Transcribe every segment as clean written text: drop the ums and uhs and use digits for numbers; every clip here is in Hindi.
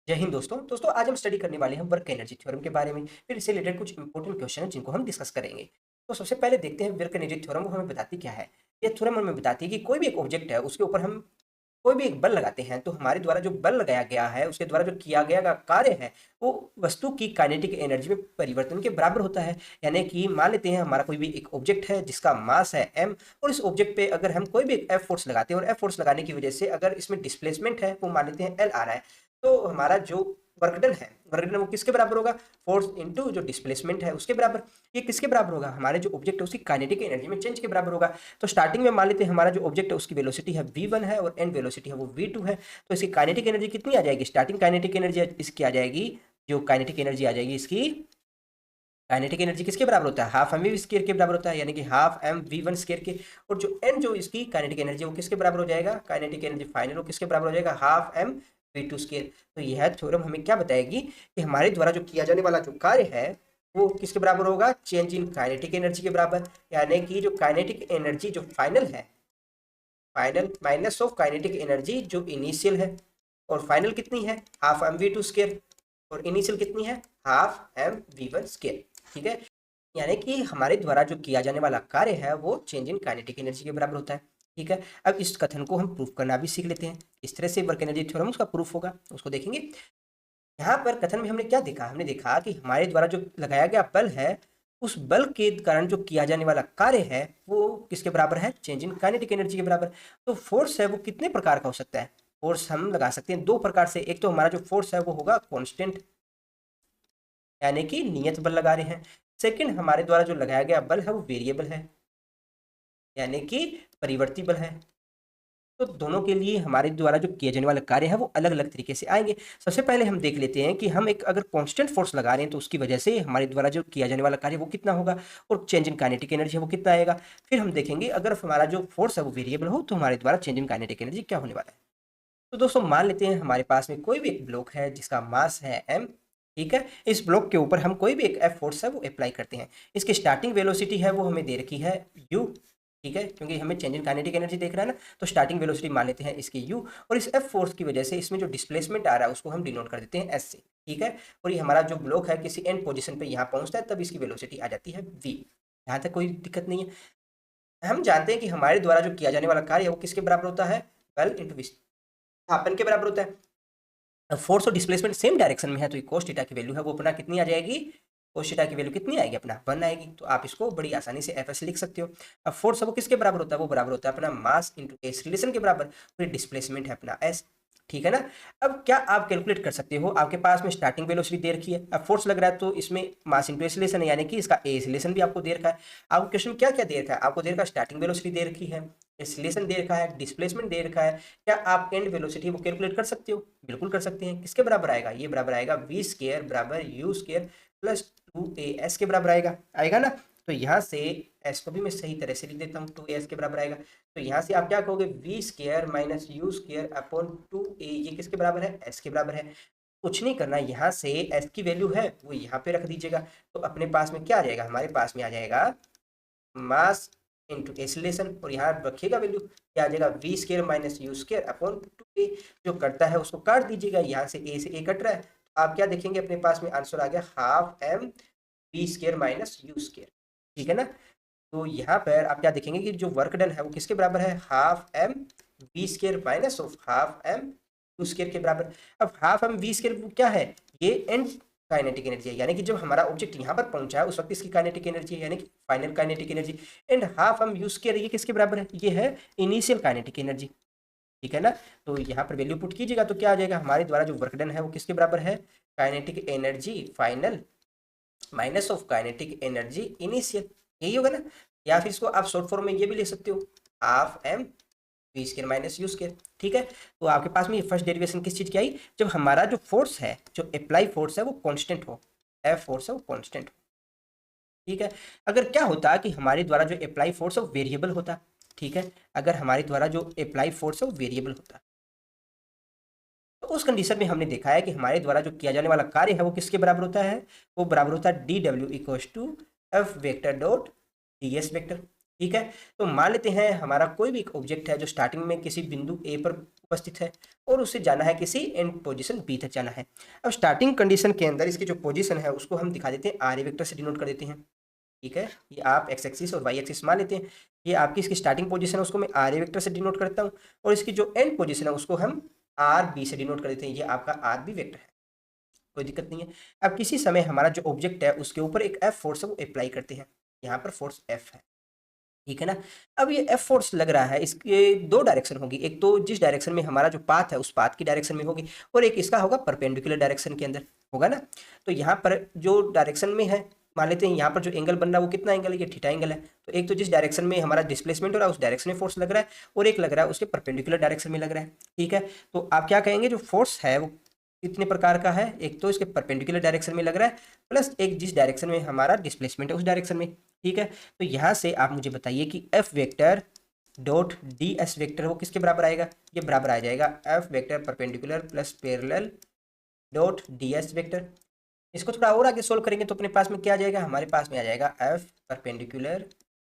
जय हिंद दोस्तों आज हम स्टडी करने वाले हैं वर्क एनर्जी थ्योरम के बारे में। फिर इससे रिलेटेड कुछ इंपॉर्टेंट क्वेश्चन हैं जिनको हम डिस्कस करेंगे। तो सबसे पहले देखते हैं वर्क एनर्जी थ्योरम वो हमें बताती क्या है। ये थ्योरम हमें बताती है कि कोई भी एक ऑब्जेक्ट है उसके ऊपर हम कोई भी एक बल लगाते हैं तो हमारे द्वारा जो बल लगाया गया है उसके द्वारा जो किया गया का कार्य है वो वस्तु की काइनेटिक एनर्जी में परिवर्तन के बराबर होता है। यानी कि मान लेते हैं हमारा कोई भी एक ऑब्जेक्ट है जिसका मास है m और इस ऑब्जेक्ट पे अगर हम कोई भी एक एफ फोर्स लगाते हैं और एफ फोर्स लगाने की वजह से अगर इसमें डिस्प्लेसमेंट है वो मान लेते हैं एल आ रहा है, तो हमारा जो वर्क डन वो किसके बराबर होगा? फोर्स इनटू जो डिस्प्लेसमेंट है उसके बराबर। ये किसके बराबर होगा? हमारे जो ऑब्जेक्ट है उसकी काइनेटिक एनर्जी में चेंज के बराबर होगा। तो स्टार्टिंग में मान लेते हैं हमारा जो ऑब्जेक्ट है उसकी वेलोसिटी है v1 है और एंड वेलोसिटी है वो v2 है। तो इसकी काइनेटिक एनर्जी कितनी आ जाएगी? स्टार्टिंग काइनेटिक एनर्जी इसकी आ जाएगी, जो काइनेटिक एनर्जी आ जाएगी इसकी, काइनेटिक एनर्जी किसके बराबर होता है? हाफ एम वी स्क्वायर के बराबर होता है, यानी कि half m v one square के। और जो एन जो इसकी काइनेटिक एनर्जी वो किसके बराबर हो जाएगा? काइनेटिक एनर्जी फाइनल वो किसके बराबर हो जाएगा? Half m v two square. तो यह थ्योरम हमें क्या बताएगी कि हमारे द्वारा जो किया जाने वाला जो कार्य है वो किसके बराबर होगा? चेंज इन काइनेटिक एनर्जी के बराबर। यानी कि जो काइनेटिक एनर्जी जो फाइनल है, final minus of kinetic energy जो इनिशियल है, और फाइनल कितनी है? Half m v two square, और इनिशियल कितनी है? Half m v one square. ठीक है, यानी कि हमारे द्वारा जो किया जाने वाला कार्य है वो चेंज इन काइनेटिक एनर्जी के बराबर होता है। ठीक है, अब इस कथन को हम प्रूफ करना भी सीख लेते हैं। इस तरह से वर्क एनर्जी थ्योरम उसका प्रूफ होगा, उसको देखेंगे। यहाँ पर कथन में हमने क्या देखा? हमने देखा कि हमारे द्वारा जो लगाया गया बल है उस बल के कारण जो किया जाने वाला कार्य है वो किसके बराबर है? चेंज इन काइनेटिक एनर्जी के बराबर। तो फोर्स है वो कितने प्रकार का हो सकता है? फोर्स हम लगा सकते हैं दो प्रकार से। एक तो हमारा जो फोर्स है वो होगा कॉन्स्टेंट, यानी कि नियत बल लगा रहे हैं। सेकंड, हमारे द्वारा जो लगाया गया बल है वो वेरिएबल है, यानी कि परिवर्ती बल है। तो दोनों के लिए हमारे द्वारा जो किए जाने वाले कार्य है वो अलग अलग तरीके से आएंगे। सबसे पहले हम देख लेते हैं कि हम एक अगर कांस्टेंट फोर्स लगा रहे हैं तो उसकी वजह से हमारे द्वारा जो किया जाने वाला कार्य वो कितना होगा, और चेंज इन काइनेटिक एनर्जी है वो कितना आएगा। फिर हम देखेंगे अगर हमारा जो फोर्स है वो वेरिएबल हो तो हमारे द्वारा चेंज इन काइनेटिक एनर्जी क्या होने वाला है। तो दोस्तों मान लेते हैं हमारे पास में कोई भी एक ब्लॉक है जिसका मास है m। ठीक है, इस ब्लॉक के ऊपर हम कोई भी एक एफ फोर्स है वो अप्लाई करते हैं। इसकी स्टार्टिंग वेलोसिटी है वो हमें दे रखी है u। ठीक है, क्योंकि हमें चेंज इन काइनेटिक एनर्जी देख रहा है ना, तो स्टार्टिंग वेलोसिटी मान लेते हैं इसकी u। और इस एफ फोर्स की वजह से इसमें जो डिस्प्लेसमेंट आ रहा है उसको हम डिनोट कर देते हैं s से। ठीक है, और ये हमारा जो ब्लॉक है किसी एंड पोजिशन पे यहाँ पहुंचता है तब इसकी वेलोसिटी आ जाती है v। यहाँ तक कोई दिक्कत नहीं है। हम जानते हैं कि हमारे द्वारा जो किया जाने वाला कार्य है वो किसके बराबर होता है? बल इंटू विस्थापन के बराबर होता है। फोर्स और डिस्प्लेसमेंट सेम डायरेक्शन में है तो cos थीटा की वैल्यू है वो अपना कितनी आ जाएगी? cos थीटा की वैल्यू कितनी आएगी? अपना 1 आएगी। तो आप इसको बड़ी आसानी से एफ लिख सकते हो। अब फोर्स है वो किसके बराबर होता है? वो बराबर होता है अपना मास इंटू एस रिलेशन के बराबर। फिर डिस्प्लेसमेंट है अपना एस। ठीक है ना। अब क्या आप कैलकुलेट कर सकते हो? आपके पास में स्टार्टिंग वेलोसिटी दे रखी है, अब फोर्स लग रहा है तो इसमें मास इंटू एस रिलेशन है, यानी कि इसका ए रिलेशन भी आपको दे रखा है। आपको क्वेश्चन क्या क्या दे रखा है? आपको दे रखा है स्टार्टिंग वेलोसिटी दे रखी है, एक्सीलरेशन दे रखा है, डिस्प्लेसमेंट दे रखा है। क्या आप एंड वेलोसिटी वो कैलकुलेट कर सकते हो? बिल्कुल कर सकते हैं। किसके बराबर आएगा? ये बराबर आएगा वी स्क्वायर बराबर यू स्क्वायर प्लस 2as के बराबर आएगा। आएगा ना। तो यहाँ से s को भी मैं सही तरह से लिख देता हूँ, 2as के बराबर आएगा। तो यहाँ से आप क्या कहोगे? V square minus u square upon 2a, ये किसके बराबर है? s के बराबर है। कुछ नहीं करना, यहाँ से s की वैल्यू है वो यहाँ पे रख दीजिएगा। तो अपने पास में क्या आ जाएगा? हमारे पास में आ जाएगा मास इंटू एसिलेशन, और यहाँ रखिएगा वैल्यू क्या आ जाएगा? V square minus u square upon 2a। जो करता है उसको काट दीजिएगा, यहाँ से a से a कट रहा है तो आप क्या देखेंगे? अपने पास में आंसर आ गया half m v square minus u square. ठीक है ना। तो यहाँ पर आप क्या देखेंगे कि जो वर्क डन है वो किसके बराबर है? Half m v square minus of half m u square के बराबर। अब हाफ एम वी स्क्र क्या है? ये एंड काइनेटिक एनर्जी है, यानी कि जब हमारा ऑब्जेक्ट यहाँ पर पहुंचा है उस वक्त इसकी काइनेटिक एनर्जी है, यानी कि final kinetic energy. And half हम यूज किया, ये किसके बराबर है? ये है इनिशियल काइनेटिक एनर्जी। ठीक है ना। तो यहाँ पर वैल्यू पुट कीजिएगा तो क्या आ जाएगा? हमारे द्वारा जो वर्क डन है वो किसके बराबर है? Kinetic energy final minus of kinetic energy initial, यही होगा ना। या फिर इसको आप शॉर्ट फॉर्म में ये भी ले सकते हो, half m v square minus u square. ठीक है, तो आपके पास में फर्स्ट डेरिवेशन किस चीज की आई? जब हमारा जो फोर्स है, जो अप्लाई फोर्स है वो कांस्टेंट हो, एफ फोर्स है वो कांस्टेंट हो। ठीक है, अगर क्या होता कि हमारे द्वारा जो अप्लाई फोर्स है वो वेरिएबल होता। ठीक है, अगर हमारे द्वारा जो अप्लाई फोर्स है वो वेरिएबल होता तो उस कंडीशन में हमने देखा है कि हमारे द्वारा जो किया जाने वाला कार्य है वो किसके बराबर होता है? वो बराबर होता है d W equal to F vector dot d s vector. ठीक है। तो मान लेते हैं हमारा कोई भी एक ऑब्जेक्ट है जो स्टार्टिंग में किसी बिंदु ए पर उपस्थित है और उसे जाना है किसी एंड पोजीशन बी तक जाना है। अब स्टार्टिंग कंडीशन के अंदर इसकी जो पोजीशन है उसको हम दिखा देते हैं आर ए वेक्टर से डिनोट कर देते हैं। ठीक है, ये आप एक्स एक्सिस और वाई एक्सिस मान लेते हैं। ये आपकी इसकी स्टार्टिंग पोजीशन है उसको मैं आर ए वेक्टर से डिनोट करता हूँ और इसकी जो एंड पोजीशन है उसको हम आर बी से डिनोट कर देते हैं। ये आपका आर बी वेक्टर है, कोई दिक्कत नहीं है। अब किसी समय हमारा जो ऑब्जेक्ट है उसके ऊपर एक एफ फोर्स है वो अप्लाई करते हैं। यहाँ पर फोर्स एफ है, ठीक है ना। अब ये एफ फोर्स लग रहा है, इसके दो डायरेक्शन होगी, एक तो जिस डायरेक्शन में हमारा जो पाथ है उस पाथ की डायरेक्शन में होगी और एक इसका होगा परपेंडिकुलर डायरेक्शन के अंदर होगा ना। तो यहाँ पर जो डायरेक्शन में है, मान लेते हैं यहाँ पर जो एंगल बन रहा है वो कितना एंगल है, ये थीटा एंगल है। तो एक तो जिस डायरेक्शन में हमारा डिस्प्लेसमेंट हो रहा है उस डायरेक्शन में फोर्स लग रहा है और एक लग रहा है उसके परपेंडिकुलर डायरेक्शन में लग रहा है। ठीक है, तो आप क्या कहेंगे, जो फोर्स है वो कितने प्रकार का है, एक तो इसके परपेंडिकुलर डायरेक्शन में लग रहा है प्लस एक जिस डायरेक्शन में हमारा डिस्प्लेसमेंट है उस डायरेक्शन में। ठीक है, तो यहाँ से आप मुझे बताइए कि F vector dot d s vector वो किसके बराबर आएगा, ये बराबर आ जाएगा F vector perpendicular plus parallel dot d s vector. इसको थोड़ा और आगे सोल्व करेंगे तो अपने पास में क्या आ जाएगा, हमारे पास में आ जाएगा F perpendicular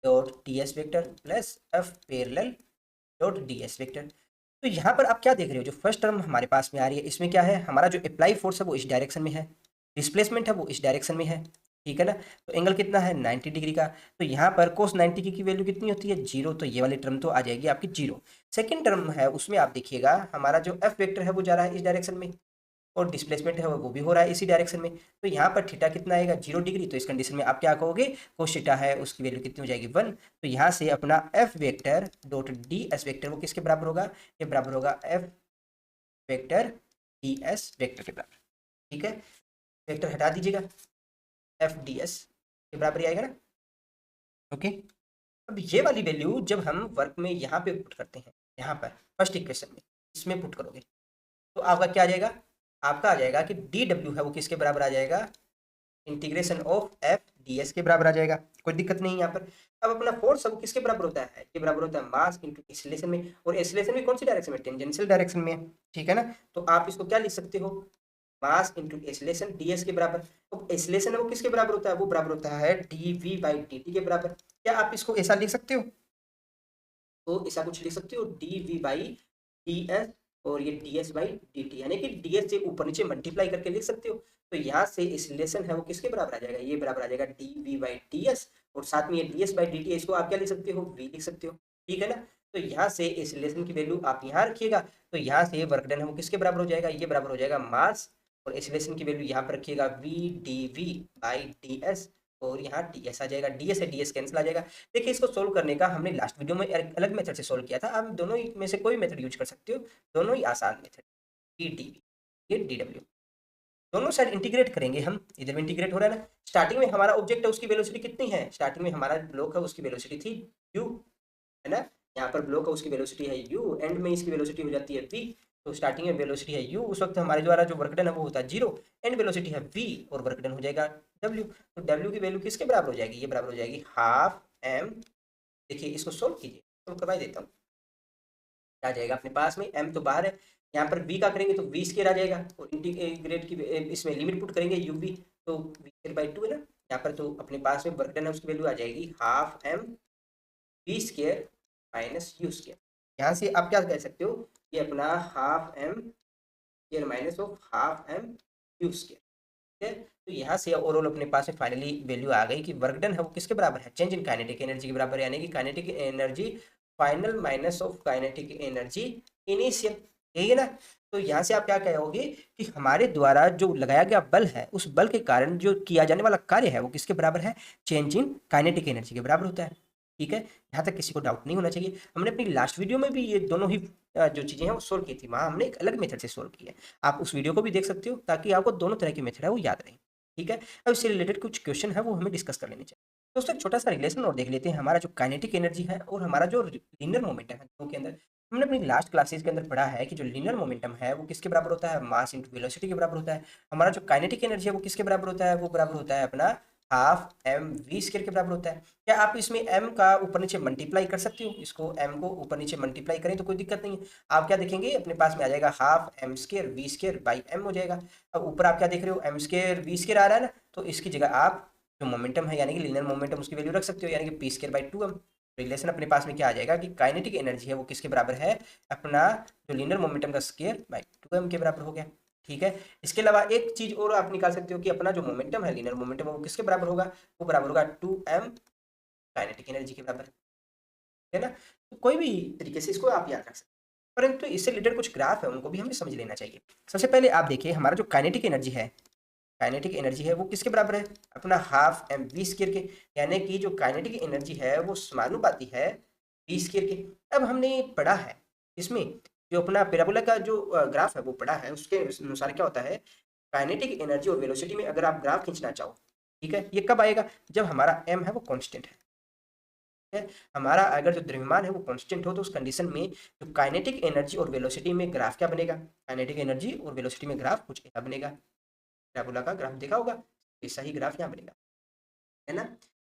dot d s vector plus F parallel dot d s vector. तो यहाँ पर आप क्या देख रहे हो, जो फर्स्ट टर्म हमारे पास में आ रही है इसमें क्या है, हमारा जो अप्लाई फोर्स है वो इस डायरेक्शन में है, डिस्प्लेसमेंट है वो इस डायरेक्शन में है। ठीक है ना, तो एंगल कितना है 90 डिग्री का। तो यहाँ पर कोस 90 की वैल्यू कितनी होती है, जीरो। तो ये वाली टर्म तो आ जाएगी आपकी जीरो। सेकेंड टर्म है उसमें आप देखिएगा हमारा जो एफ वेक्टर है वो जा रहा है इस डायरेक्शन में और डिस्प्लेसमेंट है वो भी हो रहा है इसी डायरेक्शन में। तो यहाँ पर थीटा कितना आएगा 0 डिग्री। तो इस कंडीशन में आप क्या कहोगे, कोस थीटा है उसकी वैल्यू कितनी हो जाएगी 1। तो यहाँ से अपना F vector dot d s vector वो किसके बराबर होगा, ये बराबर होगा F vector D s vector के बराबर। ठीक है, वेक्टर हटा दीजिएगा, एफ डी एस के बराबर ही आएगा ना। ओके, अब ये वाली वैल्यू जब हम वर्क में यहाँ पे पुट करते हैं, यहाँ पर फर्स्ट इक्वेशन में इसमें पुट करोगे तो आपका क्या आ जाएगा, आपका आ जाएगा कि डी डब्ल्यू है वो किसके बराबर आ जाएगा, integration of F D S के बराबर आ जाएगा। कोई दिक्कत नहीं यहाँ पर। अब अपना फोर्स है वो किसके बराबर होता है, ये बराबर होता है मास इंटू एक्सीलरेशन में, और एक्सीलरेशन में कौन सी डायरेक्शन में, टेंजेंशियल डायरेक्शन में है। ठीक है ना, तो आप इसको क्या लिख सकते हो, mass into acceleration D S के बराबर। तो एक्सीलरेशन है वो किसके बराबर होता है, वो बराबर होता है d v by d t के बराबर। क्या आप इसको ऐसा लिख सकते हो, तो ऐसा कुछ लिख सकते हो d v by d s और ये d s by d t, यानी कि डी एस से ऊपर नीचे मल्टीप्लाई करके लिख सकते हो। तो यहाँ से इस रिलेशन है वो किसके बराबर आ जाएगा, ये बराबर आ जाएगा d v by d s और साथ में ये d s by d t, इसको आप क्या लिख सकते हो, वी लिख सकते हो। ठीक है ना, तो यहाँ से इस रिलेशन की वैल्यू आप यहाँ रखिएगा। तो यहाँ से वर्क डन है वो किसके बराबर हो जाएगा, ये बराबर हो जाएगा मास, और इस रिलेशन की वैल्यू यहाँ पर रखिएगा v d v by d s और यहाँ डी एस आ जाएगा, डी एस है डी एस कैंसिल आ जाएगा। देखिए इसको सोल्व करने का हमने लास्ट वीडियो में एक अलग मेथड से सोल्व किया था, आप दोनों ही में से कोई मेथड यूज कर सकते हो, दोनों ही आसान मेथड। ई डी वी, ये डी डब्ल्यू, दोनों साइड इंटीग्रेट करेंगे हम, इधर भी इंटीग्रेट हो रहा है ना। स्टार्टिंग में हमारा ऑब्जेक्ट है उसकी वेलोसिटी कितनी है, स्टार्टिंग में हमारा ब्लॉक है उसकी वेलोसिटी थी u, है ना। यहाँ पर ब्लॉक है उसकी वेलोसिटी है u, एंड में इसकी वेलोसिटी हो जाती है v। तो स्टार्टिंग में वेलोसिटी है u, उस वक्त हमारे द्वारा जो वर्क डन है वो होता है 0, एंड वेलोसिटी है v और वर्क डन हो जाएगा w। तो w की वैल्यू किसके बराबर हो जाएगी, ये बराबर हो जाएगी हाफ m। देखिए इसको सोल्व कीजिए, सोल्व करवा देता हूँ। आ जाएगा अपने पास में, m तो बाहर है, यहाँ पर v का करेंगे तो v स्क्वायर आ जाएगा और इंटीग्रेट की इसमें लिमिट पुट करेंगे uv, तो v स्क्वायर बाई 2 है ना यहाँ पर। तो अपने पास में वर्क डन है उसकी वैल्यू आ जाएगी half m v square minus u square. यहाँ से आप क्या कह सकते हो, ये अपना half m square minus of half m u square. ठीक है, तो यहाँ से ओवरऑल अपने पास में फाइनली वैल्यू आ गई कि वर्क डन है वो किसके बराबर है, चेंज इन काइनेटिक एनर्जी के बराबर है, यानी कि kinetic energy final minus of kinetic energy initial, यही है ना। तो यहाँ से आप क्या कहोगे कि हमारे द्वारा जो लगाया गया बल है उस बल के कारण जो किया जाने वाला कार्य है वो किसके बराबर है, चेंज इन काइनेटिक एनर्जी के बराबर होता है। ठीक है, यहाँ तक किसी को डाउट नहीं होना चाहिए। हमने अपनी लास्ट वीडियो में भी ये दोनों ही जो चीज़ें हैं वो सोल्व की थी, वहाँ हमने एक अलग मेथड से सोल्व किया है, आप उस वीडियो को भी देख सकते हो ताकि आपको दोनों तरह की मेथड है वो याद रहे। ठीक है, अब इससे रिलेटेड कुछ क्वेश्चन है वो हमें डिस्कस कर लेने चाहिए। दोस्तों एक छोटा सा रिलेशन और देख लेते हैं, हमारा जो काइनेटिक एनर्जी है और हमारा जो लीनियर मोमेंटम है दोनों के अंदर। हमने अपनी लास्ट क्लासेस के अंदर पढ़ा है कि जो लीनियर मोमेंटम है वो किसके बराबर होता है, मास इंटू वेलोसिटी के बराबर होता है। हमारा जो काइनेटिक एनर्जी है वो किसके बराबर होता है, वो बराबर होता है अपना हाफ एम वी स्क्वायर के बराबर होता है। क्या आप इसमें m का ऊपर नीचे मल्टीप्लाई कर सकते हो, इसको m को ऊपर नीचे मल्टीप्लाई करें तो कोई दिक्कत नहीं है। आप क्या देखेंगे अपने पास में आ जाएगा half m square v square by m हो जाएगा। अब ऊपर आप क्या देख रहे हो, m स्क्वायर वी स्क्वायर आ रहा है ना, तो इसकी जगह आप जो मोमेंटम है यानी कि लीनियर मोमेंटम उसकी वैल्यू रख सकते हो, यानी कि p square by 2m। Relation अपने पास में क्या आ जाएगा कि काइनेटिक एनर्जी है वो किसके बराबर है, अपना जो लीनियर मोमेंटम का स्क्वायर बाय 2m के बराबर हो गया। ठीक है, इसके अलावा एक चीज और आप निकाल सकते हो कि अपना जो मोमेंटम है, लीनियर मोमेंटम है, वो किसके बराबर होगा, वो बराबर होगा 2m काइनेटिक एनर्जी के बराबर, है ना। तो कोई भी तरीके से इसको आप याद रख सकते हैं, परंतु इससे रिलेटेड कुछ ग्राफ है उनको भी हमें समझ लेना चाहिए। सबसे पहले आप देखिए हमारा जो काइनेटिक एनर्जी है, काइनेटिक एनर्जी है वो किसके बराबर है, अपना हाफ एम वी स्क्वायर के, यानी कि जो काइनेटिक एनर्जी है वो समानुपाती है वी स्क्वायर के। अब हमने पढ़ा है इसमें जो अपना पैराबोला का जो ग्राफ है वो पढ़ा है, उसके अनुसार क्या होता है, काइनेटिक एनर्जी और वेलोसिटी में अगर आप ग्राफ खींचना चाहो, ठीक है, ये कब आएगा, जब हमारा एम है वो कांस्टेंट है, हमारा अगर जो द्रव्यमान है वो कांस्टेंट हो, तो उस कंडीशन में जो काइनेटिक एनर्जी और वेलोसिटी में ग्राफ क्या बनेगा, काइनेटिक एनर्जी और वेलोसिटी में ग्राफ कुछ ऐसा बनेगा। पैराबोला का ग्राफ देखा होगा, ऐसा ही ग्राफ यहाँ बनेगा, है ना।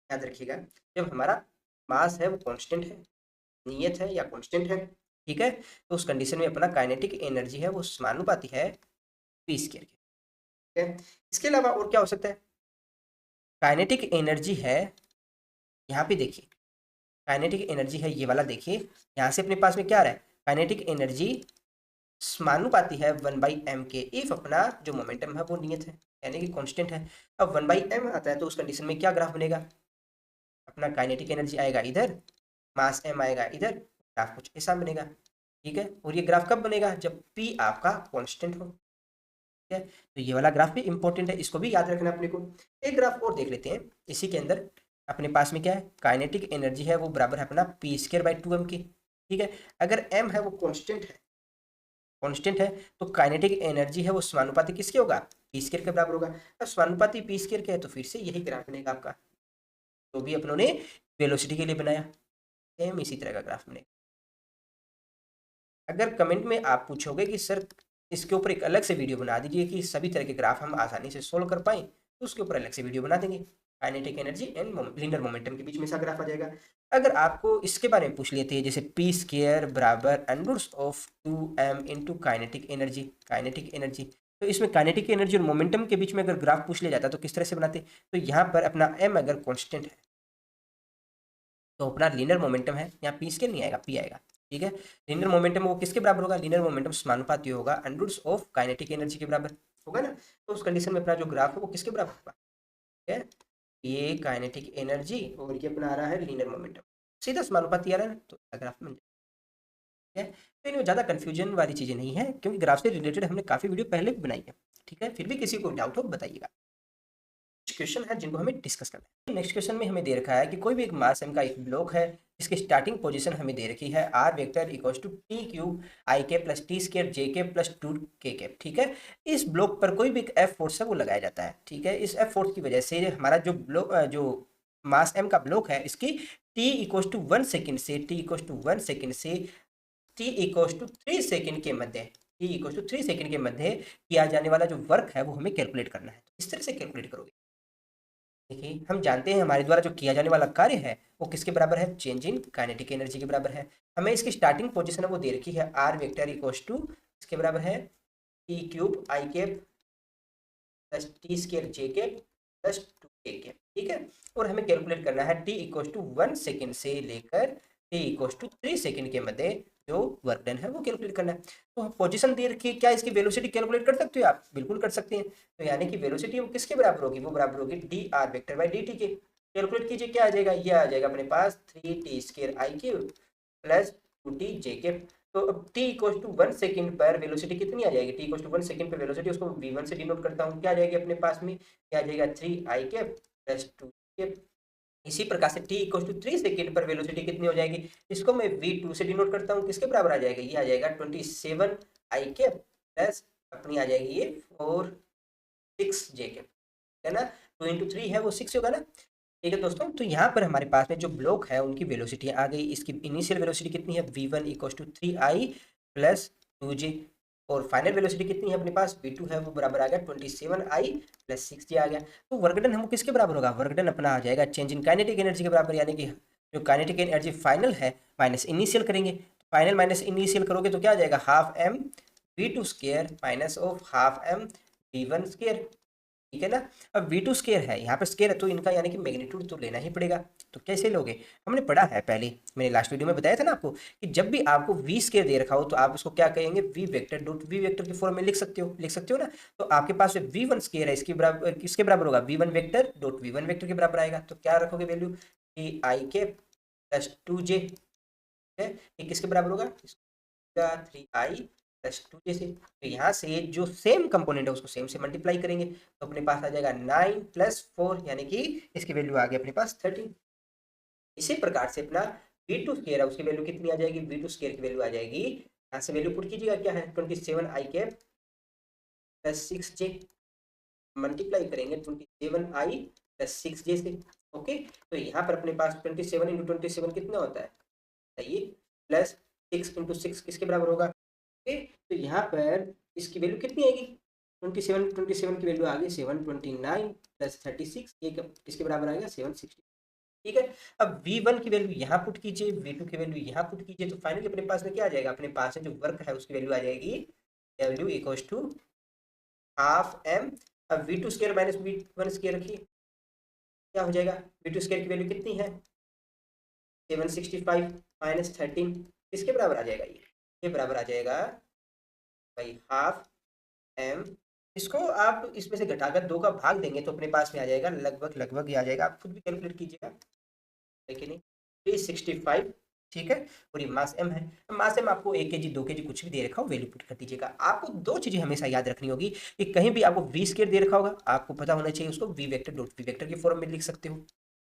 याद रखिएगा, जब हमारा मास है वो कांस्टेंट है, नियत है या कांस्टेंट है, ठीक है, तो उस कंडीशन में अपना काइनेटिक एनर्जी है वो समानुपाती है पी स्क्वायर के, ठीक है। इसके अलावा और क्या हो सकता है, काइनेटिक एनर्जी है, यहाँ पे देखिए काइनेटिक एनर्जी है ये वाला, देखिए यहाँ से अपने पास में क्या आ रहा है, काइनेटिक एनर्जी समानुपाती है 1/m के, इफ अपना जो मोमेंटम है वो नियत है यानी कि कांस्टेंट है। अब 1/m आता है तो उस कंडीशन में क्या ग्राफ बनेगा, अपना काइनेटिक एनर्जी आएगा इधर, मास m आएगा इधर, ग्राफ कुछ ऐसा बनेगा, ठीक है। और ये ग्राफ कब बनेगा, जब p आपका कांस्टेंट हो, ठीक है। तो ये वाला ग्राफ भी इंपॉर्टेंट है, इसको भी याद रखना अपने को। एक ग्राफ और देख लेते हैं, इसी के अंदर अपने पास में क्या है, काइनेटिक एनर्जी है वो बराबर है अपना पी स्क्वायर बाई 2m की, ठीक है। अगर m है वो कांस्टेंट है तो काइनेटिक एनर्जी है वो समानुपाती किसके होगा, पी स्क्वायर के बराबर होगा। अब समानुपाती पी स्क्वायर के है तो फिर से यही ग्राफ बनेगा आपका, तो भी अपनों ने वेलोसिटी के लिए बनाया, सेम इसी तरह का ग्राफ बनेगा। अगर कमेंट में आप पूछोगे कि सर इसके ऊपर एक अलग से वीडियो बना दीजिए कि सभी तरह के ग्राफ हम आसानी से सोल्व कर पाएँ, तो उसके ऊपर अलग से वीडियो बना देंगे। Kinetic energy and linear momentum के बीच में ऐसा ग्राफ आ जाएगा। अगर आपको इसके बारे में पूछ लेते हैं जैसे पी स्क्वायर बराबर under of 2m into kinetic energy, तो इसमें काइनेटिक एनर्जी और मोमेंटम के बीच में अगर ग्राफ पूछ लिया जाता तो किस तरह से बनाते, तो यहाँ पर अपना m अगर कॉन्स्टेंट है तो अपना लीनियर मोमेंटम है, यहाँ पी स्क्वायर नहीं आएगा, पी आएगा, ठीक है। लीनियर मोमेंटम वो किसके बराबर होगा, लीनियर मोमेंटम समानुपाती होगा अंडर ऑफ काइनेटिक एनर्जी के बराबर होगा ना। तो उस कंडीशन में अपना जो ग्राफ है वो किसके बराबर होगा, ठीक है, ये काइनेटिक एनर्जी और ये अपना आ रहा है लीनियर मोमेंटम, सीधा समानुपाती आ रहा है ना, तो ग्राफ में है। तो इनमें ज़्यादा कन्फ्यूजन वाली चीज़ें नहीं है, क्योंकि ग्राफ से रिलेटेड हमने काफ़ी वीडियो पहले भी बनाई है, ठीक है। फिर भी किसी को डाउट हो बताइएगा। कुछ क्वेश्चन है जिनको हमें डिस्कस करना है। नेक्स्ट क्वेश्चन में हमें दे रखा है कि कोई भी एक मास m का एक ब्लॉक है, इसकी स्टार्टिंग पोजीशन हमें दे रखी है r vector equals to t cube i k plus T square जे के प्लस 2k कैप, ठीक है। इस ब्लॉक पर कोई भी एक F फोर्स है वो लगाया जाता है, ठीक है। इस F फोर्स की वजह से हमारा जो ब्लॉक जो मास m का ब्लॉक है इसकी t इक्वल्स टू 1 सेकेंड से t इक्वल्स टू 3 सेकेंड के मध्य किया जाने वाला जो वर्क है वो हमें कैलकुलेट करना है। तो इस तरह से कैलकुलेट करोगे, देखिए हम जानते हैं हमारे द्वारा जो किया जाने वाला कार्य है वो किसके बराबर है, चेंज इन काइनेटिक एनर्जी के बराबर है। हमें इसकी स्टार्टिंग पोजीशन है वो दे रखी है r वेक्टर इक्वल्स टू इसके बराबर है टी क्यूब आई कैप प्लस टी स्क्वायर जे कैप प्लस 2k कैप, ठीक है। और हमें कैलकुलेट करना है t इक्वल्स टू 1 सेकेंड से लेकर t इक्वल्स टू 3 सेकेंड के मध्य जो वर्क डन है वो कैलकुलेट करना है। तो पोजीशन दे रखी है, क्या इसकी वेलोसिटी कैलकुलेट कर सकते हो आप, बिल्कुल कर सकते हैं। तो यानी कि वेलोसिटी वो किसके बराबर होगी, वो बराबर होगी D R vector by d t के। कैलकुलेट कीजिए क्या आ जाएगा, ये आ जाएगा अपने पास 3t स्क्वायर आई क्यूब प्लस 2t जे कैप। तो अब t इक्वल्स टू 1 सेकेंड पर वेलोसिटी कितनी आ जाएगी, t इक्वल्स टू 1 सेकेंड पर वेलोसिटी उसको v1 से डिनोट करता हूँ, क्या आ जाएगी अपने पास में, क्या आ जाएगा 3i कैप प्लस 2 कैप। इसी प्रकार से t इक्वल टू 3 सेकेंड पर वेलोसिटी कितनी हो जाएगी, इसको मैं v2 से डिनोट करता हूँ, किसके बराबर आ जाएगा, ये आ जाएगा 27 आई कैप प्लस अपनी आ जाएगी ये 4 6 जे कैप, है ना। 2 इंटू 3 है वो 6 होगा ना, ठीक है दोस्तों। तो यहाँ पर हमारे पास में जो ब्लॉक है उनकी वेलोसिटी आ गई, इसकी इनिशियल वेलोसिटी कितनी है v1 equal to 3i plus 2j, और फाइनल वेलोसिटी कितनी है अपने पास v2 है वो बराबर आ गया 27i प्लस 6j आ गया। तो वर्क डन हमको किसके बराबर होगा, वर्क डन अपना आ जाएगा चेंज इन काइनेटिक एनर्जी के बराबर, यानी कि जो काइनेटिक एनर्जी फाइनल है माइनस इनिशियल करेंगे, फाइनल माइनस इनिशियल करोगे तो क्या आ जाएगा half m v2 square minus of half m v1 square, ठीक है ना। अब v2 स्क्वायर है, यहाँ पर स्क्वायर है तो इनका यानी कि मैग्नीट्यूड तो लेना ही पड़ेगा, तो कैसे लोगे? हमने पढ़ा है पहले, मैंने लास्ट वीडियो में बताया था ना आपको कि जब भी आपको वी स्केयर दे रखा हो तो आप उसको क्या कहेंगे, v vector dot v vector की फॉर्म में लिख सकते हो ना। तो आपके पास वी वन स्केयर है, इसके बराबर किसके बराबर होगा, v one vector dot v one vector के बराबर आएगा। तो क्या रखोगे वैल्यू, थ्री आई के प्लस टू जे है, ये किसके बराबर होगा, 3i प्लस 2j से। तो यहाँ से जो सेम कंपोनेंट है उसको सेम से मल्टीप्लाई करेंगे तो अपने पास आ जाएगा 9 प्लस 4 यानी कि इसकी वैल्यू आ गई अपने पास 13। इसी प्रकार से अपना v2 स्केयर है उसकी वैल्यू कितनी आ जाएगी, v2 स्केयर की वैल्यू आ जाएगी, यहाँ से वैल्यू पुट कीजिएगा क्या है 27i के प्लस 6j, मल्टीप्लाई करेंगे 27i प्लस 6j से। ओके, तो यहाँ पर अपने पास 27 इंटू 27 कितना होता है, बताइए, प्लस 6 इंटू 6 किसके बराबर होगा। ओके, तो यहाँ पर इसकी वैल्यू कितनी आएगी, 27 की वैल्यू आ गई 729 प्लस 36, ये किसके बराबर आएगा 760। ठीक है, अब V1 की वैल्यू यहाँ पुट कीजिए, V2 की वैल्यू यहाँ पुट कीजिए, तो फाइनली अपने पास में क्या आ जाएगा, अपने पास में जो वर्क है उसकी वैल्यू आ जाएगी W equals to half m। अब V2 square minus V1 square रखिए, क्या हो जाएगा, V2 स्केयर की वैल्यू कितनी है 765 माइनस 13 किसके बराबर आ जाएगा, ये बराबर आ जाएगा भाई हाफ m। इसको आप इसमें से घटाकर 2 का भाग देंगे तो अपने पास में आ जाएगा लगभग ये आ जाएगा, आप खुद भी कैलकुलेट कीजिएगा, लेकिन 365। ठीक है, और ये मास एम है, मास एम आपको 1 kg 2 kg कुछ भी दे रखा हो वैल्यू पुट कर दीजिएगा। आपको 2 चीजें हमेशा याद रखनी होगी कि कहीं भी आपको वी स्केयर दे रखा होगा आपको पता होना चाहिए उसको v vector dot v vector की फॉर्म में लिख सकते हो।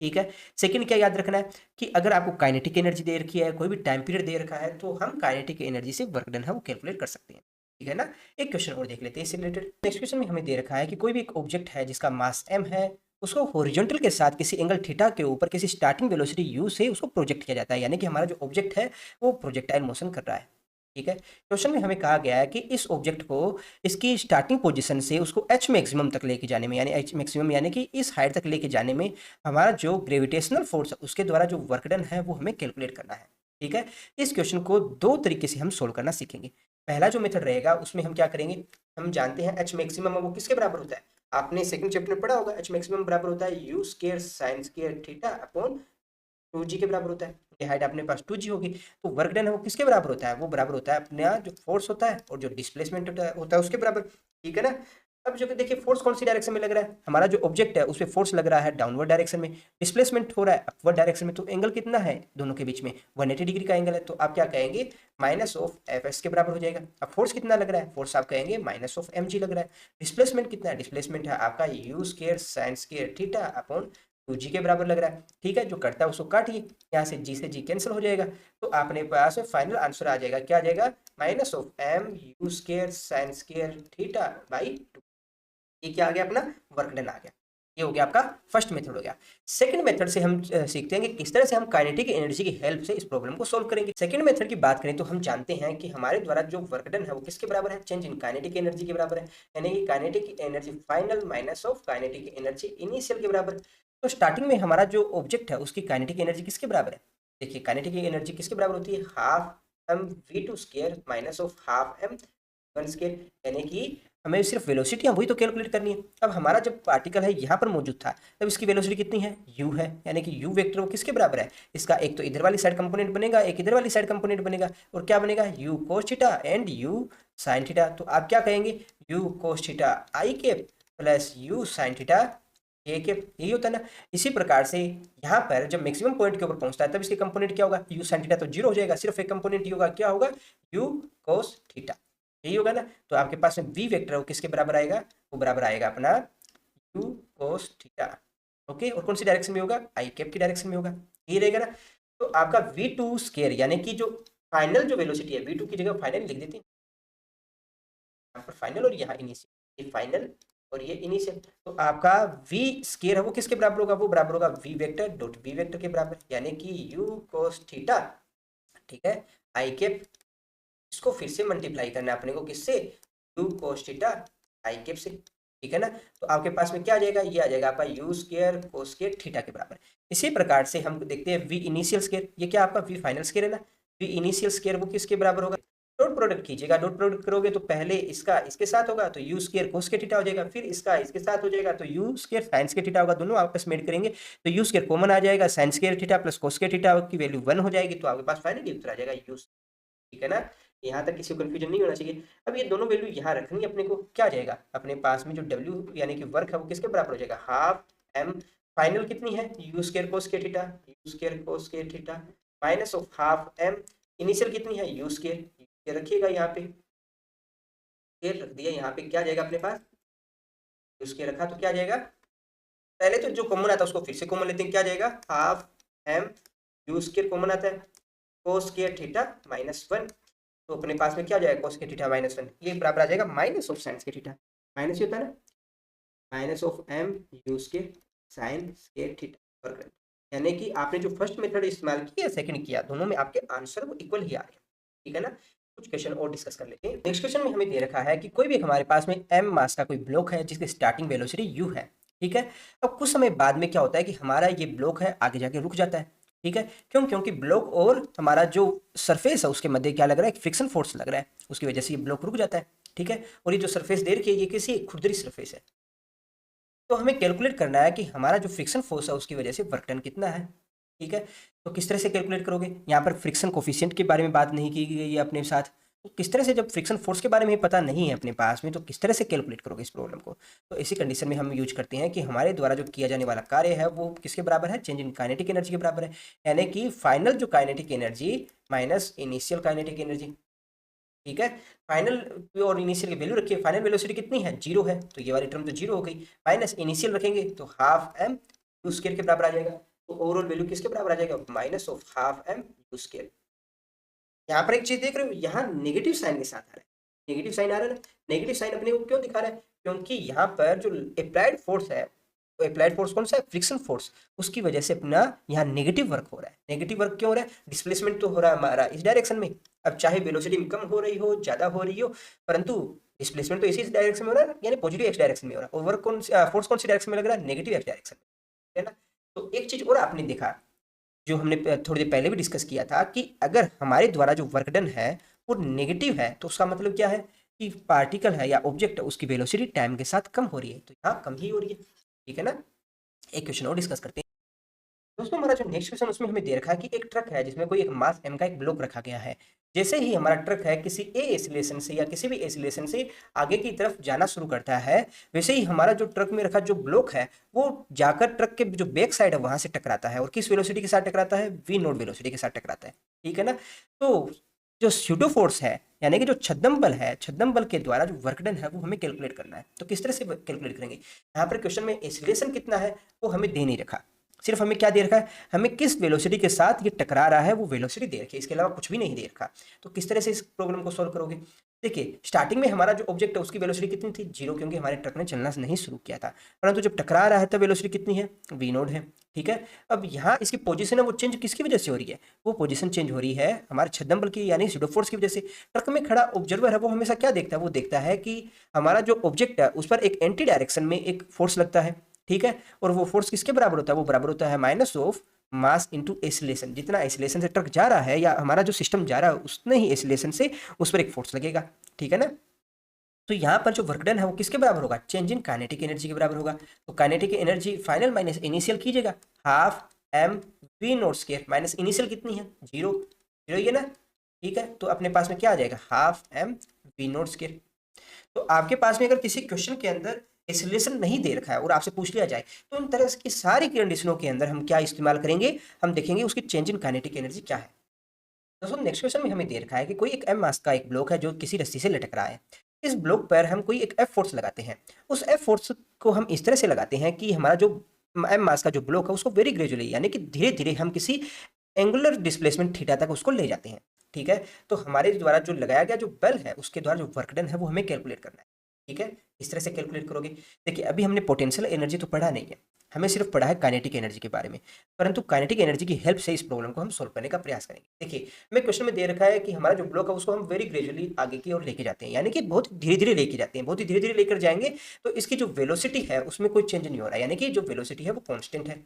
ठीक है, सेकंड क्या याद रखना है कि अगर आपको काइनेटिक एनर्जी दे रखी है, कोई भी टाइम पीरियड दे रखा है, तो हम काइनेटिक एनर्जी से वर्क डन है वो कैलकुलेट कर सकते हैं। ठीक है ना, एक क्वेश्चन और देख लेते हैं इससे रिलेटेड। नेक्स्ट क्वेश्चन में हमें दे रखा है कि कोई भी एक ऑब्जेक्ट है जिसका मास m है, उसको हॉरिजॉन्टल के साथ किसी एंगल थीटा के ऊपर किसी स्टार्टिंग वेलोसिटी u से उसको प्रोजेक्ट किया जाता है, यानी कि हमारा जो ऑब्जेक्ट है वो प्रोजेक्टाइल मोशन कर रहा है। ठीक है, क्वेश्चन में हमें कहा गया है कि इस ऑब्जेक्ट को इसकी स्टार्टिंग पोजीशन से उसको h मैक्सिमम तक लेके जाने में, यानी h मैक्सिमम यानी कि इस हाइट तक लेके जाने में हमारा जो ग्रेविटेशनल फोर्स है उसके द्वारा जो वर्क डन है वो हमें कैलकुलेट करना है। ठीक है, इस क्वेश्चन को 2 तरीके से हम सोल्व करना सीखेंगे। पहला जो मेथड रहेगा उसमें हम क्या करेंगे, हम जानते हैं h मैक्सिमम वो किसके बराबर होता है, आपने सेकंड चैप्टर में पढ़ा होगा, h मैक्सिमम बराबर होता है u square sin square theta upon 2g के बराबर होता है। ये हाइट अपने पास 2g होगी, तो वर्क डन है वो किसके बराबर होता है, वो बराबर होता है अपना जो फोर्स होता है और जो डिस्प्लेसमेंट होता है उसके बराबर। ठीक है ना, अब जो देखिए फोर्स कौन सी डायरेक्शन में लग रहा है, हमारा जो ऑब्जेक्ट है उस पर फोर्स लग रहा है डाउनवर्ड डायरेक्शन में, डिस्प्लेसमेंट हो रहा है अपवर्ड डायरेक्शन में, तो एंगल कितना है दोनों के बीच में 180 डिग्री का एंगल है, तो आप क्या कहेंगे माइनस ऑफ एफ एस के बराबर हो जाएगा। अब फोर्स कितना लग रहा है, फोर्स आप कहेंगे माइनस ऑफ एम जी लग रहा है। डिस्प्लेसमेंट कितना है, डिस्प्लेसमेंट है आपका you square sine square theta upon 2g के बराबर लग रहा है। ठीक है, जो करता है उसको काटिए, यहाँ से g कैंसिल हो जाएगा, तो आपने पास फाइनल आंसर आ जाएगा, क्या आ जाएगा minus of m u square sine square theta by 2। ये क्या आ गया अपना वर्क डन आ गया। ये हो गया आपका फर्स्ट मेथड हो गया। सेकंड मेथड से हम सीखते हैं कि किस तरह से हम काइनेटिक एनर्जी की हेल्प से इस प्रॉब्लम को सोल्व करेंगे। सेकंड मेथड की बात करें तो हम जानते हैं कि हमारे द्वारा जो वर्क डन है वो किसके बराबर है, चेंज इन काइनेटिक एनर्जी के बराबर है, यानी कि kinetic energy final minus of kinetic energy initial के बराबर। तो स्टार्टिंग में हमारा जो ऑब्जेक्ट है उसकी काइनेटिक एनर्जी किसके बराबर है, देखिए काइनेटिक एनर्जी किसके बराबर होती है, half m v two square minus of half m one square, यानी कि हमें सिर्फ वेलोसिटी है वही तो कैलकुलेट करनी है। अब हमारा जब पार्टिकल है यहाँ पर मौजूद था तब इसकी वेलोसिटी कितनी है, u है, यानी कि u वेक्टर वो किसके बराबर है, इसका एक तो इधर वाली साइड कंपोनेंट बनेगा, एक इधर वाली साइड कंपोनेंट बनेगा, और क्या बनेगा u cos theta and u sin theta. तो आप क्या कहेंगे u cos थीटा i के प्लस u sin थीटा ए के, यही होता है ना। इसी प्रकार से यहाँ पर जब मैक्सिमम पॉइंट के ऊपर पहुंचता है तब इसके कंपोनेंट क्या होगा, u sin थीटा तो जीरो हो जाएगा, सिर्फ एक कंपोनेंट ही होगा, क्या होगा u cos थीटा, यही होगा ना। तो आपके पास में v वेक्टर वो किसके बराबर आएगा, वो बराबर आएगा अपना u cos थीटा। ओके, और कौन सी डायरेक्शन में होगा, आई कैप की डायरेक्शन में होगा, यही रहेगा ना। तो आपका v2 स्क्वायर यानी कि जो फाइनल जो वेलोसिटी है v2 की जगह फाइनल लिख देते हैं, यहाँ पर फाइनल और यहाँ इनिशियल, ये फाइनल और ये इनिशियल, तो आपका v स्क्वायर है वो किसके बराबर होगा, वो बराबर होगा v vector dot v vector के बराबर, यानी कि u cos थीटा, ठीक है, आई कैप, इसको फिर से मल्टीप्लाई करना है अपने को किससे, u cos थीटा आई कैप से। ठीक है ना, तो आपके पास में क्या आ जाएगा, ये आ जाएगा आपका u square cos square theta के बराबर। इसी प्रकार से हम देखते हैं v इनिशियल स्क्वायर, ये क्या आपका v फाइनल स्क्वायर है ना, v इनिशियल स्क्वायर वो किसके बराबर होगा, डॉट प्रोडक्ट कीजिएगा, डॉट प्रोडक्ट करोगे तो पहले इसका इसके साथ होगा तो यू स्क्वायर कोस के थीटा हो जाएगा, फिर इसका इसके साथ हो जाएगा तो यू स्क्वायर साइन के थीटा होगा, दोनों आपस में ऐड करेंगे तो यू स्क्वायर कॉमन आ जाएगा, sign square theta plus cos के थीटा की वैल्यू 1 हो जाएगी, तो आपके पास फाइनली उत्तर आ जाएगा यू। ठीक है ना, यहाँ तक किसी को कंफ्यूजन नहीं होना चाहिए। अब ये दोनों वैल्यू यहाँ रखनी अपने को, क्या आ जाएगा अपने पास में जो डब्ल्यू यानी कि वर्क है वो किसके बराबर हो जाएगा, हाफ एम फाइनल कितनी है यू स्क्वायर कोस के थीटा, यू स्क्वायर कोस के theta minus of half m initial कितनी है यू स्क्वायर रखिएगा, यहाँ पे स्क्वायर रख दिया, यहाँ पे क्या जाएगा अपने पास यू स्क्वायर रखा तो क्या जाएगा, पहले तो जो कॉमन आता है उसको फिर से कॉमन लेते हैं, क्या जाएगा half m u square common आता है कोस स्क्वायर थीटा माइनस 1, तो अपने पास में क्या जाएगा कोस के थीटा माइनस 1, ये बराबर आ जाएगा माइनस ऑफ साइन के थीटा, माइनस ही होता है ना, minus of m u square sine square theta वर्ग, यानी कि आपने जो फर्स्ट मेथड इस्तेमाल किया सेकंड किया, दोनों में आपके आंसर वो इक्वल ही आ रहे हैं। ठीक है ना, कुछ क्वेश्चन और डिस्कस कर लेते हैं। नेक्स्ट क्वेश्चन में हमें दे रखा है कि कोई भी हमारे पास में m मास का कोई ब्लॉक है जिसकी स्टार्टिंग वेलोसिटी u है। ठीक है, अब कुछ समय बाद में क्या होता है कि हमारा ये ब्लॉक है आगे जाके रुक जाता है। ठीक है, क्यों, क्योंकि ब्लॉक और हमारा जो सरफेस है उसके मध्य क्या लग रहा है, फ्रिक्शन फोर्स लग रहा है, उसकी वजह से ये ब्लॉक रुक जाता है। ठीक है, और ये जो सरफेस दे रखी है ये किसी खुरदरी सरफेस है, तो हमें कैलकुलेट करना है कि हमारा जो फ्रिक्शन फोर्स है उसकी वजह से वर्क डन कितना है। ठीक है, तो किस तरह से कैलकुलेट करोगे, यहाँ पर फ्रिक्शन कोफिशिएंट के बारे में बात नहीं की गई है अपने साथ, तो किस तरह से, जब फ्रिक्शन फोर्स के बारे में पता नहीं है अपने पास में, तो किस तरह से कैलकुलेट करोगे इस प्रॉब्लम को। तो इसी कंडीशन में हम यूज करते हैं कि हमारे द्वारा जो किया जाने वाला कार्य है वो किसके बराबर है, चेंज इन काइनेटिक एनर्जी के बराबर है, यानी कि फाइनल जो kinetic energy minus initial kinetic energy. ठीक है, फाइनल और इनिशियल की वैल्यू रखिए, फाइनल वेलोसिटी कितनी है 0 है, तो ये वाली टर्म तो 0 हो गई, माइनस इनिशियल रखेंगे तो हाफ एम यू स्क्वायर के बराबर आ जाएगा, तो ओवरऑल वैल्यू किसके बराबर आ जाएगा, minus of half m u square. यहाँ पर एक चीज देख रहे हो, यहाँ नेगेटिव साइन के साथ आ रहा है, नेगेटिव साइन आ रहा है ना, नेगेटिव साइन अपने को क्यों दिखा रहा है, क्योंकि यहाँ पर जो अप्लाइड फोर्स है, तो अप्लाइड फोर्स कौन सा है, फ्रिक्शन फोर्स, उसकी वजह से अपना यहाँ नेगेटिव वर्क हो रहा है। नेगेटिव वर्क क्यों हो रहा है, डिस्प्लेसमेंट तो हो रहा है हमारा इस डायरेक्शन में, अब चाहे वेलोसिटी कम हो रही हो ज्यादा हो रही हो, परंतु डिस्प्लेसमेंट तो इसी डायरेक्शन में हो रहा है, यानी पॉजिटिव एक्स डायरेक्शन में हो रहा है, और वर्क कौन फोर्स कौन सी डायरेक्शन में लग रहा है, नेगेटिव एक्स डायरेक्शन में, है ना। तो एक चीज और आपने देखा जो हमने थोड़ी देर पहले भी डिस्कस किया था कि अगर हमारे द्वारा जो वर्क डन है वो नेगेटिव है तो उसका मतलब क्या है कि पार्टिकल है या ऑब्जेक्ट है उसकी वेलोसिटी टाइम के साथ कम हो रही है, तो यहाँ कम ही हो रही है। ठीक है ना, एक क्वेश्चन और डिस्कस करते हैं दोस्तों। हमारा जो नेक्स्ट क्वेश्चन उसमें हमें दे रखा है कि एक ट्रक है जिसमें कोई एक मास m का एक ब्लॉक रखा गया है, जैसे ही हमारा ट्रक है किसी ए एसिलेशन से या किसी भी एसिलेशन से आगे की तरफ जाना शुरू करता है, वैसे ही हमारा जो ट्रक में रखा जो ब्लॉक है वो जाकर ट्रक के जो बैक साइड है वहां से टकराता है, और किस वेलोसिटी के साथ टकराता है, v नॉट वेलोसिटी के साथ टकराता है। ठीक है ना, तो जो स्यूडो फोर्स है यानी कि जो छद्म बल है, छद्म बल के द्वारा जो वर्क डन है वो हमें कैलकुलेट करना है, तो किस तरह से कैलकुलेट करेंगे। यहाँ पर क्वेश्चन में एसिलेशन कितना है वो हमें दे नहीं रखा, सिर्फ हमें क्या दे रखा है, हमें किस वेलोसिटी के साथ ये टकरा रहा है वो वेलोसिटी दे रखी है, इसके अलावा कुछ भी नहीं दे रखा। तो किस तरह से इस प्रॉब्लम को सॉल्व करोगे, देखिए स्टार्टिंग में हमारा जो ऑब्जेक्ट है उसकी वेलोसिटी कितनी थी 0, क्योंकि हमारे ट्रक ने चलना नहीं शुरू किया था, परंतु जब टकरा रहा है तब वेलोसिटी कितनी है, v नॉट है। ठीक है, अब यहाँ इसकी पोजीशन है वो चेंज किसकी वजह से हो रही है, वो पोजीशन चेंज हो रही है हमारे छद्म बल की यानी स्यूडो फोर्स की वजह से। ट्रक में खड़ा ऑब्जर्वर है वो हमेशा क्या देखता है, वो देखता है कि हमारा जो ऑब्जेक्ट है उस पर एक एंटी डायरेक्शन में एक फोर्स लगता है। ठीक है, और वो फोर्स किसके बराबर होता है, वो बराबर होता है minus of mass into acceleration, जितना एसिलेशन से ट्रक जा रहा है या हमारा जो सिस्टम जा रहा है उतने ही एसिलेशन से उस पर एक फोर्स लगेगा। ठीक है ना, तो यहाँ पर जो वर्क डन है वो किसके बराबर होगा, चेंज इन काइनेटिक एनर्जी के बराबर होगा। तो kinetic energy final minus initial कीजिएगा, half m v not square minus initial कितनी है 0, 0 ये ना। ठीक है, तो अपने पास में क्या आ जाएगा, half m v not square. तो आपके पास में अगर किसी क्वेश्चन के अंदर एसिलेशन नहीं दे रखा है और आपसे पूछ लिया जाए तो इन तरह की सारी कंडीशनों के अंदर हम क्या इस्तेमाल करेंगे, हम देखेंगे उसकी चेंज इन काइनेटिक एनर्जी क्या है। दोस्तों नेक्स्ट क्वेश्चन में हमें दे रखा है कि कोई एक m मास का एक ब्लॉक है जो किसी रस्सी से लटक रहा है, इस ब्लॉक पर हम कोई एक F फोर्स लगाते हैं, उस F फोर्स को हम इस तरह से लगाते हैं कि हमारा जो m मास का जो ब्लॉक है उसको वेरी ग्रेजुअली यानी कि धीरे धीरे हम किसी एंगुलर डिस्प्लेसमेंट थीटा तक उसको ले जाते हैं। ठीक है, तो हमारे द्वारा जो लगाया गया जो बल है उसके द्वारा जो वर्क डन है वो हमें कैलकुलेट करना है। ठीक है, इस तरह से कैलकुलेट करोगे। देखिए अभी हमने पोटेंशियल एनर्जी तो पढ़ा नहीं है, हमें सिर्फ पढ़ा है काइनेटिक एनर्जी के बारे में, परंतु काइनेटिक एनर्जी की हेल्प से इस प्रॉब्लम को हम सोल्व करने का प्रयास करेंगे। देखिए हमें क्वेश्चन में दे रखा है कि हमारा जो ब्लॉक है उसको हम वेरी ग्रेजुअली आगे की ओर लेके जाते हैं, यानी कि बहुत धीरे धीरे लेके जाते हैं, बहुत ही धीरे धीरे लेकर जाएंगे तो इसकी जो वेलोसिटी है उसमें कोई चेंज नहीं हो रहा है, यानी कि जो वेलोसिटी है वो कॉन्स्टेंट है।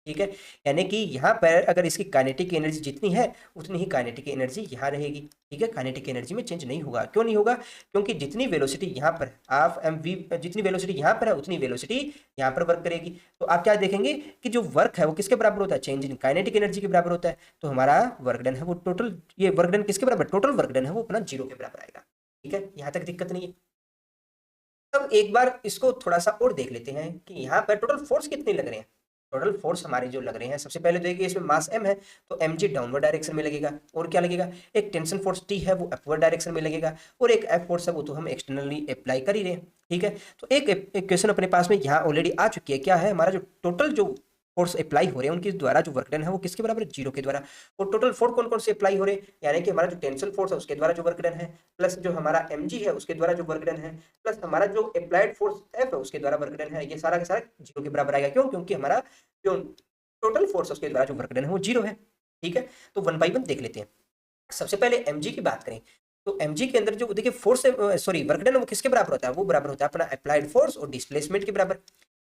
ठीक है, यानी कि यहाँ पर अगर इसकी काइनेटिक एनर्जी जितनी है उतनी ही काइनेटिक एनर्जी यहाँ रहेगी। ठीक है, काइनेटिक एनर्जी में चेंज नहीं होगा। क्यों नहीं होगा? क्योंकि जितनी वेलोसिटी यहाँ पर हाफ एम वी, जितनी वेलोसिटी यहाँ पर है उतनी वेलोसिटी यहाँ पर वर्क करेगी। तो आप क्या देखेंगे कि जो वर्क है वो किसके बराबर होता है? चेंज इन काइनेटिक एनर्जी के बराबर होता है। तो हमारा वर्क डन है वो टोटल, ये वर्क डन किसके बराबर? टोटल वर्क डन है वो अपना 0 के बराबर आएगा। ठीक है, यहाँ तक दिक्कत नहीं है। अब एक बार इसको थोड़ा सा और देख लेते हैं कि यहाँ पर टोटल फोर्स कितने लग रहे हैं। टोटल फोर्स हमारे जो लग रहे हैं, सबसे पहले देखिए इसमें मास m है तो mg डाउनवर्ड डायरेक्शन में लगेगा। और क्या लगेगा? एक टेंशन फोर्स t है वो अपवर्ड डायरेक्शन में लगेगा। और एक F फोर्स है वो तो हम एक्सटर्नली अप्लाई कर ही रहे हैं। ठीक है, तो एक क्वेश्चन अपने पास में यहाँ ऑलरेडी आ चुकी है। क्या है? हमारा जो टोटल जो फोर्स अप्लाई हो रहे हैं उनके द्वारा जो वर्क डन है वो किसके बराबर है? 0 के द्वारा। और टोटल फोर्स कौन कौन से अप्लाई हो रहे हैं? यानी कि हमारा जो टेंशन फोर्स है उसके द्वारा जो वर्क डन है, प्लस जो हमारा mg है उसके द्वारा जो वर्क डन है, प्लस हमारा जो अप्लाइड फोर्स F है उसके द्वारा वर्क डन है, ये सारा का सारा 0 के बराबर आएगा। क्यों? क्योंकि हमारा जो टोटल फोर्स उसके द्वारा जो वर्क डन है वो 0 है। ठीक है, तो वन बाई वन देख लेते हैं। सबसे पहले mg की बात करें तो mg के अंदर जो देखिए फोर्स सॉरी वर्क डन है वो किसके बराबर होता है? वो बराबर होता है अपना अप्लाइड फोर्स और डिस्प्लेसमेंट के बराबर।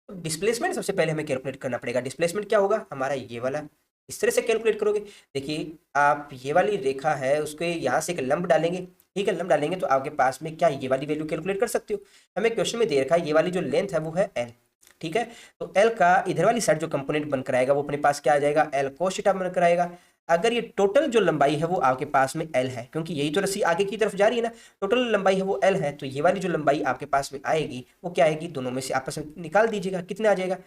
तो डिस्प्लेसमेंट सबसे पहले हमें कैलकुलेट करना पड़ेगा। डिस्प्लेसमेंट क्या होगा? हमारा ये वाला, इस तरह से कैलकुलेट करोगे। देखिए आप ये वाली रेखा है उसके यहाँ से एक लंब डालेंगे। ठीक है, लंब डालेंगे तो आपके पास में क्या ये वाली वैल्यू कैलकुलेट कर सकते हो। हमें क्वेश्चन में दे रखा है ये वाली जो लेंथ है वो है l। ठीक है, तो l का इधर वाली साइड जो कंपोनेंट बनकर आएगा वो अपने पास क्या आ जाएगा? l cos थीटा बनकर आएगा। अगर ये टोटल जो लंबाई है वो आपके पास में l है, क्योंकि यही तो रस्सी आगे की तरफ जा रही है ना, टोटल लंबाई है वो l है, तो ये वाली जो लंबाई आपके पास में आएगी वो क्या आएगी? दोनों में से आपस में निकाल दीजिएगा, कितना आ जाएगा?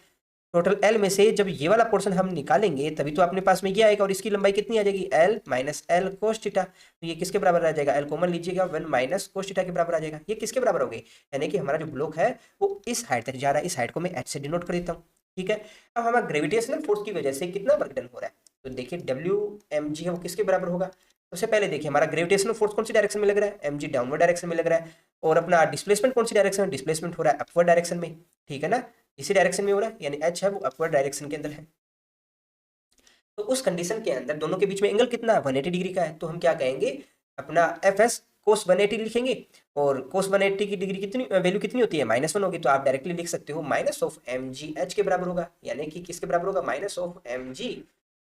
टोटल l में से जब ये वाला पोर्शन हम निकालेंगे तभी तो अपने पास में ये आएगा। और इसकी लंबाई कितनी आ जाएगी? l minus L cos theta. तो ये किसके बराबर आ जाएगा? l कॉमन लीजिएगा, 1 माइनस कोस थीटा के बराबर आ जाएगा। ये किसके बराबर हो गई? यानी कि हमारा जो ब्लॉक है वो इस हाइट तक जा रहा है। इस हाइट को मैं h से डिनोट कर देता हूँ। ठीक है, अब हमारा ग्रेविटेशनल फोर्स की वजह से कितना वर्क डन हो रहा है? तो देखिए WmG है वो किसके बराबर होगा? सबसे पहले देखिए हमारा ग्रेविटेशनल फोर्स कौन सी डायरेक्शन में लग रहा है? mg डाउनवर्ड डायरेक्शन में लग रहा है। और अपना डिस्प्लेसमेंट कौन सी डायरेक्शन में? डिस्प्लेसमेंट हो रहा है अपवर्ड डायरेक्शन में। ठीक है ना, इसी डायरेक्शन में हो रहा है, यानी h है वो अपवर्ड डायरेक्शन के अंदर है। तो उस कंडीशन के अंदर दोनों के बीच में एंगल कितना है? 180 डिग्री का है। तो हम क्या कहेंगे? अपना fs cos 180 लिखेंगे। और cos 180 की डिग्री कितनी वैल्यू कितनी होती है? -1 होगी। तो आप डायरेक्टली लिख सकते हो माइनस ऑफ mg h के बराबर होगा। यानी कि किसके बराबर होगा? Minus of mg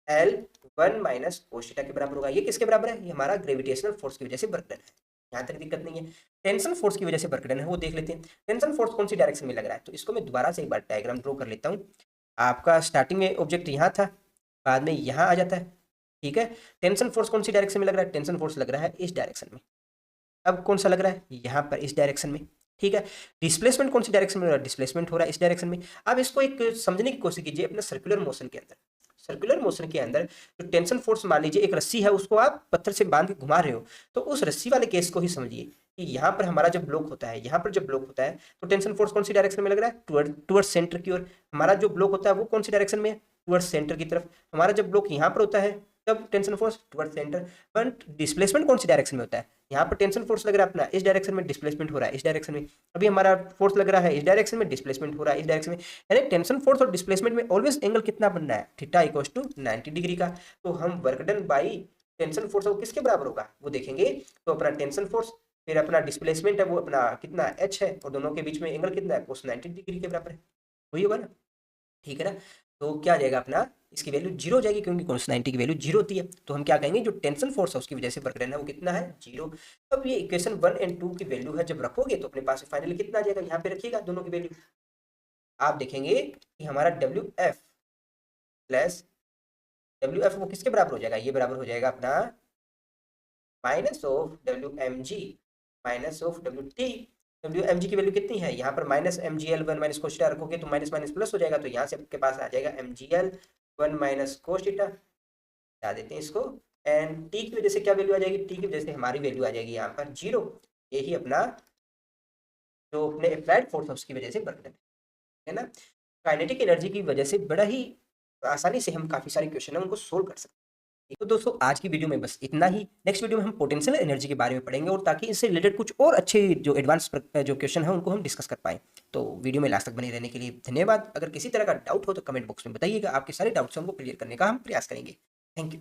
l 1 minus cos theta के बराबर होगा। ये किसके बराबर है? ये हमारा ग्रेविटेशनल फोर्स की वजह से वर्क डन है। यहाँ तक दिक्कत नहीं है। टेंशन फोर्स की वजह से वर्क डन है वो देख लेते हैं। टेंशन फोर्स कौन सी डायरेक्शन में लग रहा है? तो इसको मैं दोबारा से एक बार डायग्राम ड्रॉ कर लेता हूँ। आपका स्टार्टिंग में ऑब्जेक्ट यहाँ था, बाद में यहाँ आ जाता है। ठीक है, टेंशन फोर्स कौन सी डायरेक्शन में लग रहा है? टेंशन फोर्स लग रहा है इस डायरेक्शन में। अब कौन सा लग रहा है? यहाँ पर इस डायरेक्शन में। ठीक है, डिस्प्लेसमेंट कौन सी डायरेक्शन में हो रहा है? डिस्प्लेसमेंट हो रहा है इस डायरेक्शन में। अब इसको एक समझने की कोशिश कीजिए अपना सर्कुलर मोशन के अंदर। सर्कुलर मोशन के अंदर जो टेंशन फोर्स, मान लीजिए एक रस्सी है उसको आप पत्थर से बांध के घुमा रहे हो, तो उस रस्सी वाले केस को ही समझिए कि यहाँ पर हमारा जब ब्लॉक होता है, यहाँ पर जब ब्लॉक होता है तो टेंशन फोर्स कौन सी डायरेक्शन में लग रहा है? टुवर्ड्स सेंटर की ओर। हमारा जो ब्लॉक होता है वो कौन सी डायरेक्शन में है? टुवर्ड्स सेंटर की तरफ। हमारा जब ब्लॉक यहाँ पर होता है तब tension force towards centre. But displacement कौन सी डायरेक्शन में होता है? यहाँ पर टेंशन फोर्स लग रहा है अपना इस डायरेक्शन में, डिस्प्लेसमेंट हो रहा है इस डायरेक्शन में। अभी हमारा फोर्स लग रहा है इस डायरेक्शन में, डिस्प्लेसमेंट हो रहा है इस डायरेक्शन में। यानी टेंशन फोर्स और डिस्प्लेसमेंट में ऑलवेज एंगल कितना बनना है? थीटा इक्वल्स टू 90 डिग्री का। तो हम work done by tension force वो किसके बराबर होगा वो देखेंगे। तो अपना टेंशन फोर्स फिर अपना डिस्प्लेसमेंट है वो अपना कितना h है, और दोनों के बीच में एंगल कितना है? कोस 90 डिग्री के बराबर है। वही होगा ना? ठीक है ना, तो क्या आ जाएगा अपना? इसकी वैल्यू 0 हो जाएगी, क्योंकि cos 90 की वैल्यू 0 होती है। तो हम क्या कहेंगे? जो टेंशन फोर्स है उसकी वजह से वर्क डन है वो कितना है? 0। अब ये इक्वेशन 1 और 2 की वैल्यू है जब रखोगे तो अपने पास फाइनली कितना आ जाएगा? यहाँ पे रखिएगा दोनों की वैल्यू। आप देखेंगे कि हमारा WF प्लस WF वो किसके बराबर हो जाएगा? ये बराबर हो जाएगा अपना minus of WmG minus of WT। WmG की वैल्यू कितनी है? यहाँ पर minus MgL 1 minus cos theta रखोगे तो माइनस माइनस प्लस हो जाएगा। तो यहाँ से आपके पास आ जाएगा MgL 1 माइनस कोस थीटा। हटा देते हैं इसको। एंड t की वजह से क्या वैल्यू आ जाएगी? t की वजह से हमारी वैल्यू आ जाएगी यहाँ पर 0। यही अपना जो अपने अप्लाइड फोर्स है उसकी वजह से वर्क डन है ना। काइनेटिक एनर्जी की वजह से बड़ा ही आसानी से हम काफ़ी सारे क्वेश्चन है उनको सोल्व कर सकते हैं। तो दोस्तों आज की वीडियो में बस इतना ही। नेक्स्ट वीडियो में हम पोटेंशियल एनर्जी के बारे में पढ़ेंगे, और ताकि इससे रिलेटेड कुछ और अच्छे जो एडवांस जो क्वेश्चन है उनको हम डिस्कस कर पाएँ। तो वीडियो में लास्ट तक बने रहने के लिए धन्यवाद। अगर किसी तरह का डाउट हो तो कमेंट बॉक्स में बताइएगा, आपके सारे डाउट्स हैं उनको क्लियर करने का हम प्रयास करेंगे। Thank you.